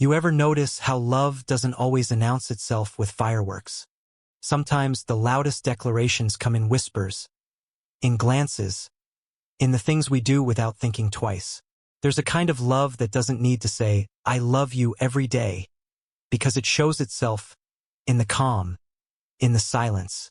You ever notice how love doesn't always announce itself with fireworks? Sometimes the loudest declarations come in whispers, in glances, in the things we do without thinking twice. There's a kind of love that doesn't need to say, "I love you" every day, because it shows itself in the calm, in the silence,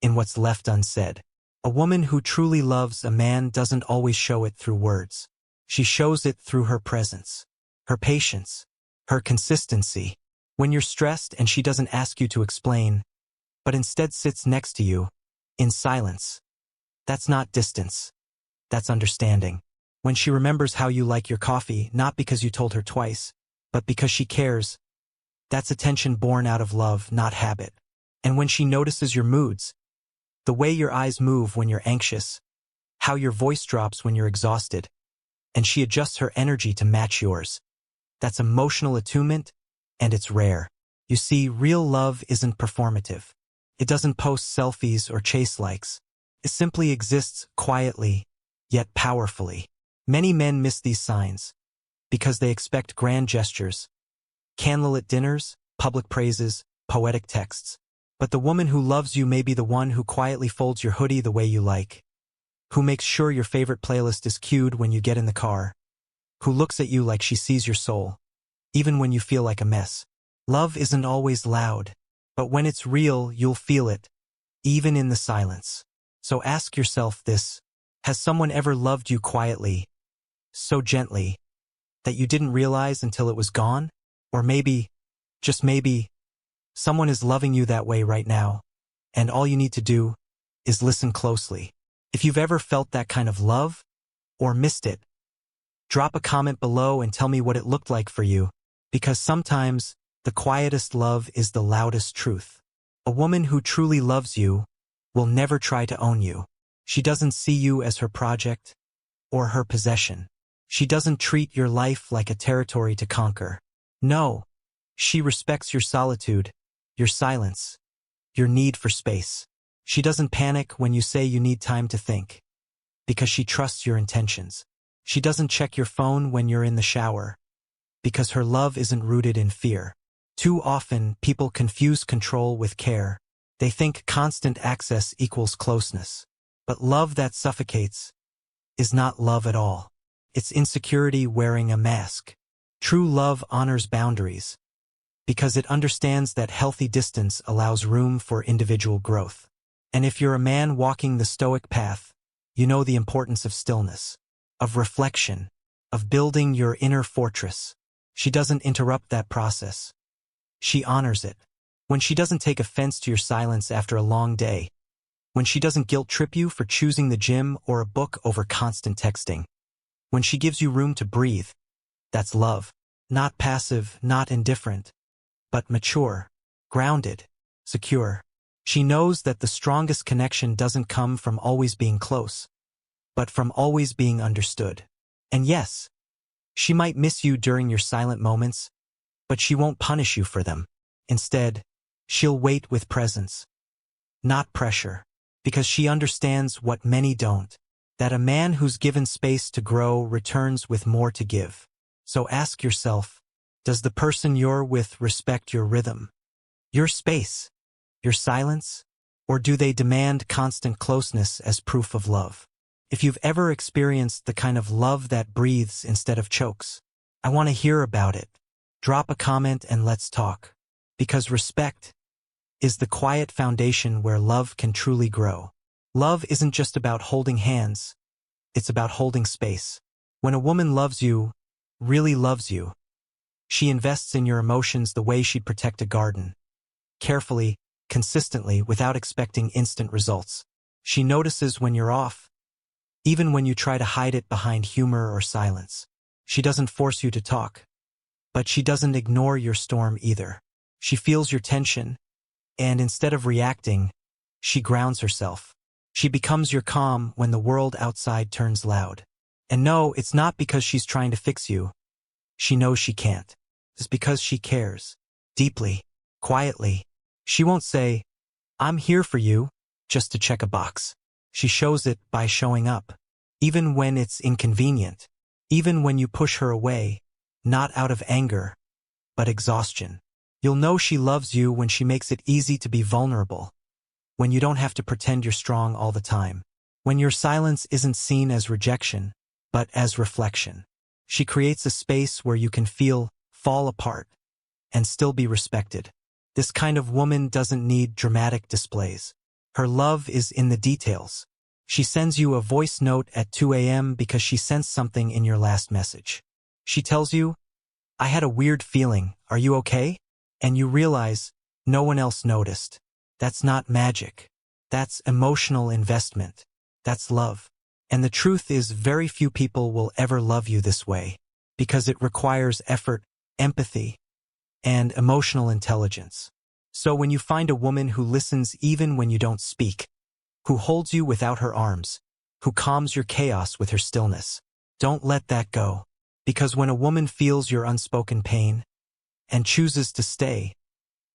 in what's left unsaid. A woman who truly loves a man doesn't always show it through words. She shows it through her presence, her patience, her consistency. When you're stressed and she doesn't ask you to explain, but instead sits next to you, in silence, that's not distance. That's understanding. When she remembers how you like your coffee, not because you told her twice, but because she cares, that's attention born out of love, not habit. And when she notices your moods, the way your eyes move when you're anxious, how your voice drops when you're exhausted, and she adjusts her energy to match yours, that's emotional attunement, and it's rare. You see, real love isn't performative. It doesn't post selfies or chase likes. It simply exists quietly, yet powerfully. Many men miss these signs because they expect grand gestures, candlelit dinners, public praises, poetic texts. But the woman who loves you may be the one who quietly folds your hoodie the way you like, who makes sure your favorite playlist is cued when you get in the car, who looks at you like she sees your soul, even when you feel like a mess. Love isn't always loud, but when it's real, you'll feel it, even in the silence. So ask yourself this: has someone ever loved you quietly, so gently, that you didn't realize until it was gone? Or maybe, just maybe, someone is loving you that way right now, and all you need to do is listen closely. If you've ever felt that kind of love, or missed it, drop a comment below and tell me what it looked like for you, because sometimes the quietest love is the loudest truth. A woman who truly loves you will never try to own you. She doesn't see you as her project or her possession. She doesn't treat your life like a territory to conquer. No, she respects your solitude, your silence, your need for space. She doesn't panic when you say you need time to think, because she trusts your intentions. She doesn't check your phone when you're in the shower, because her love isn't rooted in fear. Too often, people confuse control with care. They think constant access equals closeness. But love that suffocates is not love at all. It's insecurity wearing a mask. True love honors boundaries, because it understands that healthy distance allows room for individual growth. And if you're a man walking the Stoic path, you know the importance of stillness, of reflection, of building your inner fortress. She doesn't interrupt that process. She honors it. When she doesn't take offense to your silence after a long day, when she doesn't guilt-trip you for choosing the gym or a book over constant texting, when she gives you room to breathe, that's love. Not passive, not indifferent, but mature, grounded, secure. She knows that the strongest connection doesn't come from always being close, but from always being understood. And yes, she might miss you during your silent moments, but she won't punish you for them. Instead, she'll wait with presence, not pressure, because she understands what many don't, that a man who's given space to grow returns with more to give. So ask yourself, does the person you're with respect your rhythm, your space, your silence, or do they demand constant closeness as proof of love? If you've ever experienced the kind of love that breathes instead of chokes, I want to hear about it. Drop a comment and let's talk. Because respect is the quiet foundation where love can truly grow. Love isn't just about holding hands, it's about holding space. When a woman loves you, really loves you, she invests in your emotions the way she'd protect a garden. Carefully, consistently, without expecting instant results. She notices when you're off, even when you try to hide it behind humor or silence. She doesn't force you to talk, but she doesn't ignore your storm either. She feels your tension, and instead of reacting, she grounds herself. She becomes your calm when the world outside turns loud. And no, it's not because she's trying to fix you. She knows she can't. It's because she cares. Deeply. Quietly. She won't say, "I'm here for you," just to check a box. She shows it by showing up. Even when it's inconvenient. Even when you push her away. Not out of anger, but exhaustion. You'll know she loves you when she makes it easy to be vulnerable, when you don't have to pretend you're strong all the time, when your silence isn't seen as rejection, but as reflection. She creates a space where you can fall apart, and still be respected. This kind of woman doesn't need dramatic displays. Her love is in the details. She sends you a voice note at 2 a.m. because she sensed something in your last message. She tells you, "I had a weird feeling, are you okay?" And you realize no one else noticed. That's not magic. That's emotional investment. That's love. And the truth is, very few people will ever love you this way, because it requires effort, empathy, and emotional intelligence. So when you find a woman who listens even when you don't speak, who holds you without her arms, who calms your chaos with her stillness, don't let that go. Because when a woman feels your unspoken pain and chooses to stay,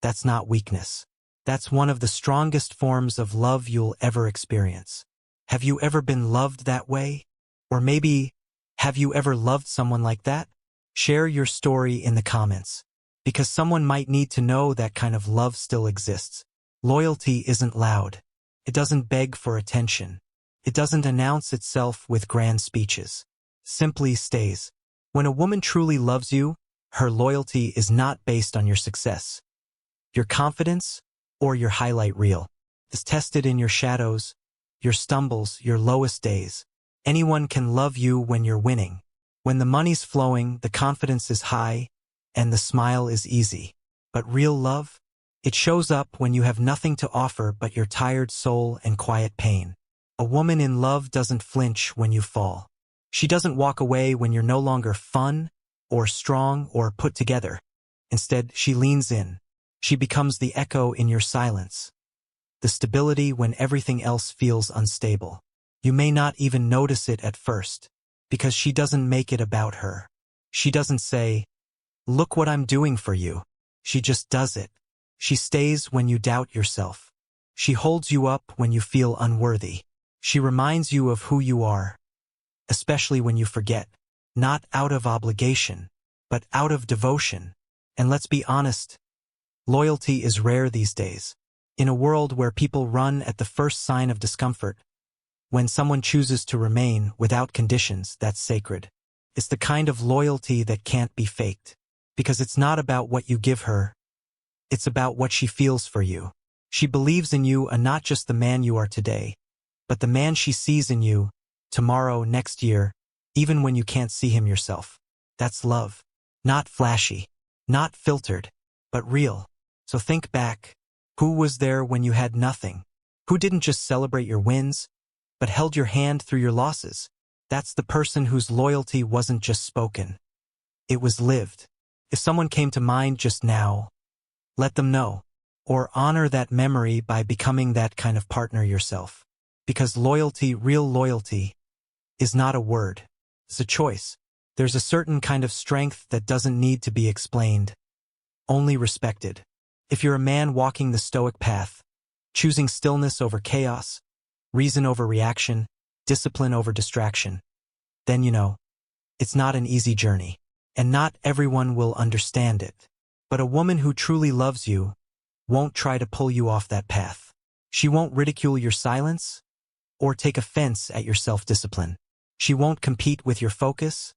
that's not weakness. That's one of the strongest forms of love you'll ever experience. Have you ever been loved that way? Or maybe, have you ever loved someone like that? Share your story in the comments, because someone might need to know that kind of love still exists. Loyalty isn't loud. It doesn't beg for attention. It doesn't announce itself with grand speeches. Simply stays. When a woman truly loves you, her loyalty is not based on your success, your confidence, or your highlight reel. It's tested in your shadows, your stumbles, your lowest days. Anyone can love you when you're winning. When the money's flowing, the confidence is high, and the smile is easy. But real love? It shows up when you have nothing to offer but your tired soul and quiet pain. A woman in love doesn't flinch when you fall. She doesn't walk away when you're no longer fun, or strong, or put together. Instead, she leans in. She becomes the echo in your silence, the stability when everything else feels unstable. You may not even notice it at first, because she doesn't make it about her. She doesn't say, "Look what I'm doing for you." She just does it. She stays when you doubt yourself. She holds you up when you feel unworthy. She reminds you of who you are, especially when you forget, not out of obligation, but out of devotion. And let's be honest, loyalty is rare these days. In a world where people run at the first sign of discomfort, when someone chooses to remain without conditions, that's sacred. It's the kind of loyalty that can't be faked, because it's not about what you give her, it's about what she feels for you. She believes in you, and not just the man you are today, but the man she sees in you, tomorrow, next year, even when you can't see him yourself. That's love. Not flashy, not filtered, but real. So think back. Who was there when you had nothing? Who didn't just celebrate your wins, but held your hand through your losses? That's the person whose loyalty wasn't just spoken. It was lived. If someone came to mind just now, let them know. Or honor that memory by becoming that kind of partner yourself. Because loyalty, real loyalty, is not a word. It's a choice. There's a certain kind of strength that doesn't need to be explained, only respected. If you're a man walking the Stoic path, choosing stillness over chaos, reason over reaction, discipline over distraction, then you know, it's not an easy journey, and not everyone will understand it. But a woman who truly loves you won't try to pull you off that path. She won't ridicule your silence or take offense at your self-discipline. She won't compete with your focus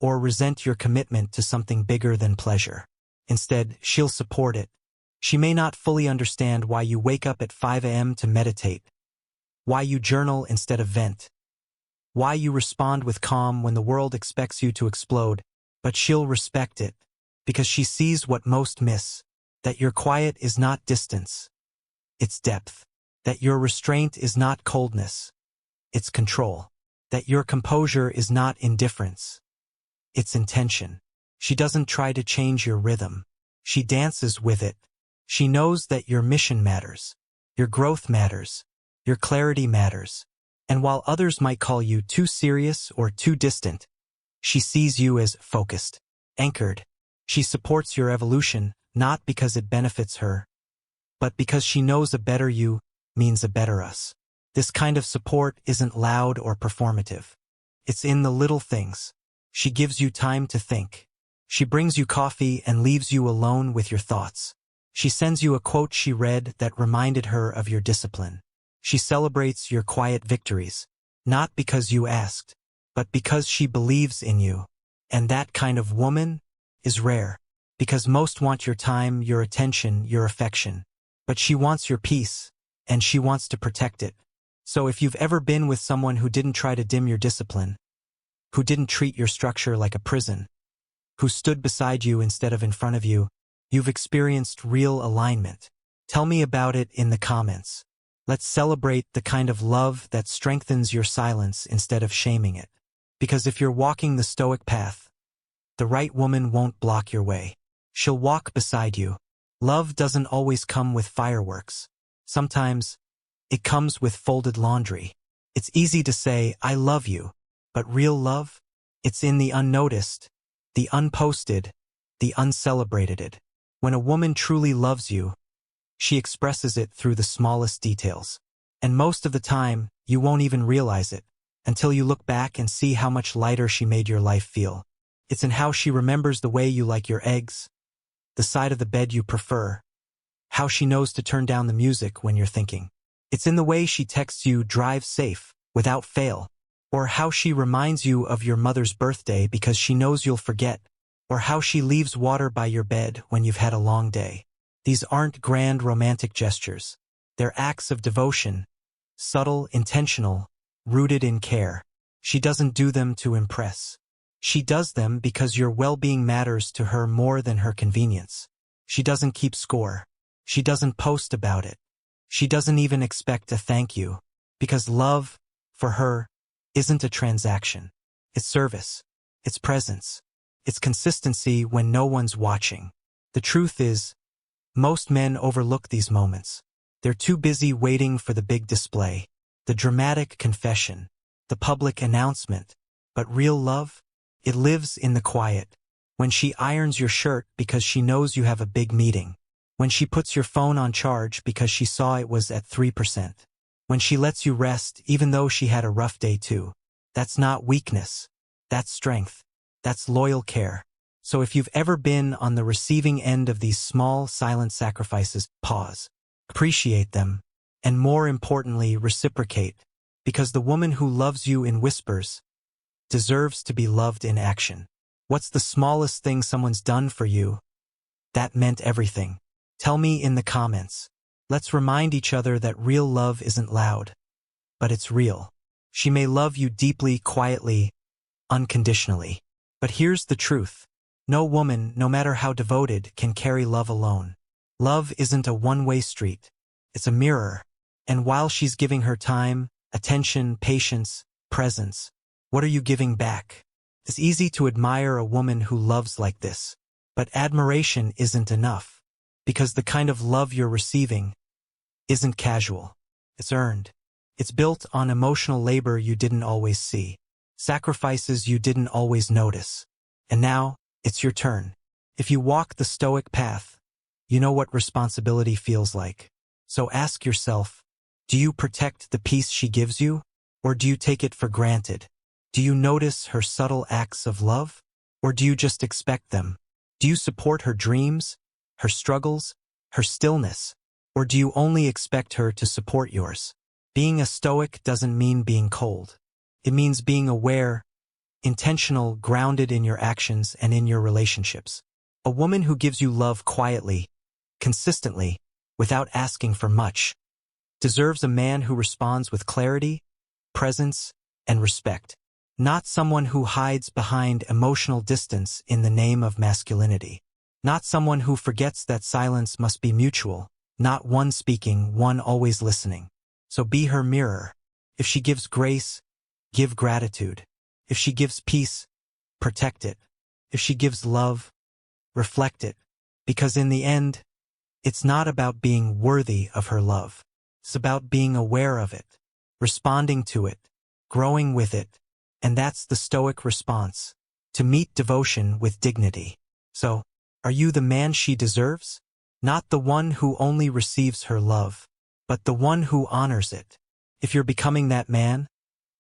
or resent your commitment to something bigger than pleasure. Instead, she'll support it. She may not fully understand why you wake up at 5 a.m. to meditate, why you journal instead of vent, why you respond with calm when the world expects you to explode, but she'll respect it, because she sees what most miss, that your quiet is not distance, it's depth, that your restraint is not coldness, it's control, that your composure is not indifference, it's intention. She doesn't try to change your rhythm. She dances with it. She knows that your mission matters, your growth matters, your clarity matters. And while others might call you too serious or too distant, she sees you as focused, anchored. She supports your evolution, not because it benefits her, but because she knows a better you means a better us. This kind of support isn't loud or performative. It's in the little things. She gives you time to think, She brings you coffee and leaves you alone with your thoughts. She sends you a quote she read that reminded her of your discipline. She celebrates your quiet victories, not because you asked, but because she believes in you. And that kind of woman is rare, because most want your time, your attention, your affection. But she wants your peace, and she wants to protect it. So if you've ever been with someone who didn't try to dim your discipline, who didn't treat your structure like a prison, who stood beside you instead of in front of you, you've experienced real alignment. Tell me about it in the comments. Let's celebrate the kind of love that strengthens your silence instead of shaming it. Because if you're walking the Stoic path, the right woman won't block your way. She'll walk beside you. Love doesn't always come with fireworks. Sometimes, it comes with folded laundry. It's easy to say, I love you, but real love? It's in the unnoticed, the unposted, the uncelebrated. When a woman truly loves you, she expresses it through the smallest details. And most of the time, you won't even realize it, until you look back and see how much lighter she made your life feel. It's in how she remembers the way you like your eggs, the side of the bed you prefer, how she knows to turn down the music when you're thinking. It's in the way she texts you drive safe, without fail, or how she reminds you of your mother's birthday because she knows you'll forget, or how she leaves water by your bed when you've had a long day. These aren't grand romantic gestures. They're acts of devotion, subtle, intentional, rooted in care. She doesn't do them to impress. She does them because your well-being matters to her more than her convenience. She doesn't keep score. She doesn't post about it. She doesn't even expect a thank you, because love, for her, isn't a transaction. It's service. It's presence. It's consistency when no one's watching. The truth is, most men overlook these moments. They're too busy waiting for the big display, the dramatic confession, the public announcement. But real love? It lives in the quiet. When she irons your shirt because she knows you have a big meeting. When she puts your phone on charge because she saw it was at 3%. When she lets you rest even though she had a rough day too. That's not weakness. That's strength. That's loyal care. So if you've ever been on the receiving end of these small, silent sacrifices, pause. Appreciate them. And more importantly, reciprocate. Because the woman who loves you in whispers deserves to be loved in action. What's the smallest thing someone's done for you that meant everything? Tell me in the comments. Let's remind each other that real love isn't loud, but it's real. She may love you deeply, quietly, unconditionally. But here's the truth. No woman, no matter how devoted, can carry love alone. Love isn't a one-way street. It's a mirror. And while she's giving her time, attention, patience, presence, what are you giving back? It's easy to admire a woman who loves like this. But admiration isn't enough. Because the kind of love you're receiving isn't casual. It's earned. It's built on emotional labor you didn't always see. Sacrifices you didn't always notice. And now, it's your turn. If you walk the Stoic path, you know what responsibility feels like. So ask yourself, do you protect the peace she gives you? Or do you take it for granted? Do you notice her subtle acts of love? Or do you just expect them? Do you support her dreams, her struggles, her stillness? Or do you only expect her to support yours? Being a Stoic doesn't mean being cold. It means being aware, intentional, grounded in your actions and in your relationships. A woman who gives you love quietly, consistently, without asking for much, deserves a man who responds with clarity, presence, and respect. Not someone who hides behind emotional distance in the name of masculinity. Not someone who forgets that silence must be mutual, not one speaking, one always listening. So be her mirror. If she gives grace, give gratitude. If she gives peace, protect it. If she gives love, reflect it. Because in the end, it's not about being worthy of her love. It's about being aware of it, responding to it, growing with it. And that's the Stoic response, to meet devotion with dignity. So, are you the man she deserves? Not the one who only receives her love, but the one who honors it. If you're becoming that man,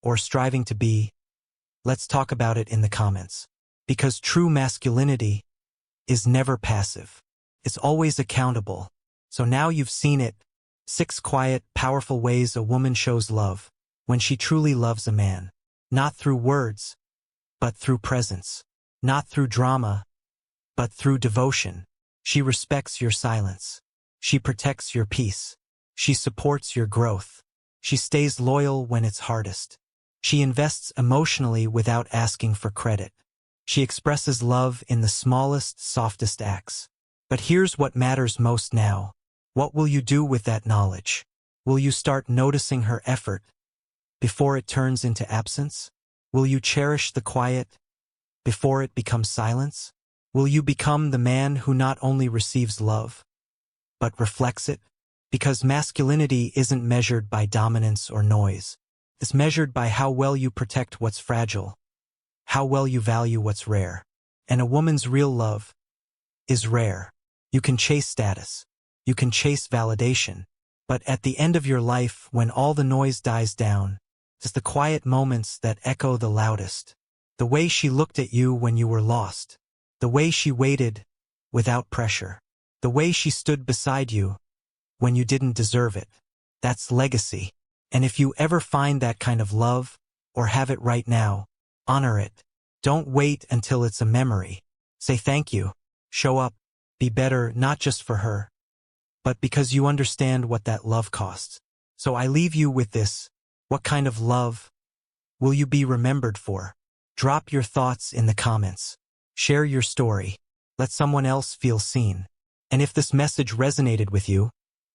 or striving to be, let's talk about it in the comments. Because true masculinity is never passive. It's always accountable. So now you've seen it. 6 quiet, powerful ways a woman shows love when she truly loves a man. Not through words, but through presence. Not through drama, but through devotion. She respects your silence. She protects your peace. She supports your growth. She stays loyal when it's hardest. She invests emotionally without asking for credit. She expresses love in the smallest, softest acts. But here's what matters most now. What will you do with that knowledge? Will you start noticing her effort before it turns into absence? Will you cherish the quiet before it becomes silence? Will you become the man who not only receives love, but reflects it? Because masculinity isn't measured by dominance or noise. It's measured by how well you protect what's fragile, how well you value what's rare. And a woman's real love is rare. You can chase status. You can chase validation. But at the end of your life, when all the noise dies down, it's the quiet moments that echo the loudest. The way she looked at you when you were lost. The way she waited without pressure. The way she stood beside you when you didn't deserve it. That's legacy. And if you ever find that kind of love, or have it right now, honor it. Don't wait until it's a memory. Say thank you. Show up. Be better, not just for her, but because you understand what that love costs. So I leave you with this. What kind of love will you be remembered for? Drop your thoughts in the comments. Share your story. Let someone else feel seen. And if this message resonated with you,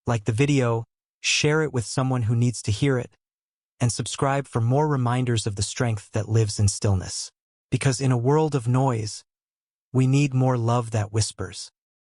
like the video, share it with someone who needs to hear it, and subscribe for more reminders of the strength that lives in stillness. Because in a world of noise, we need more love that whispers.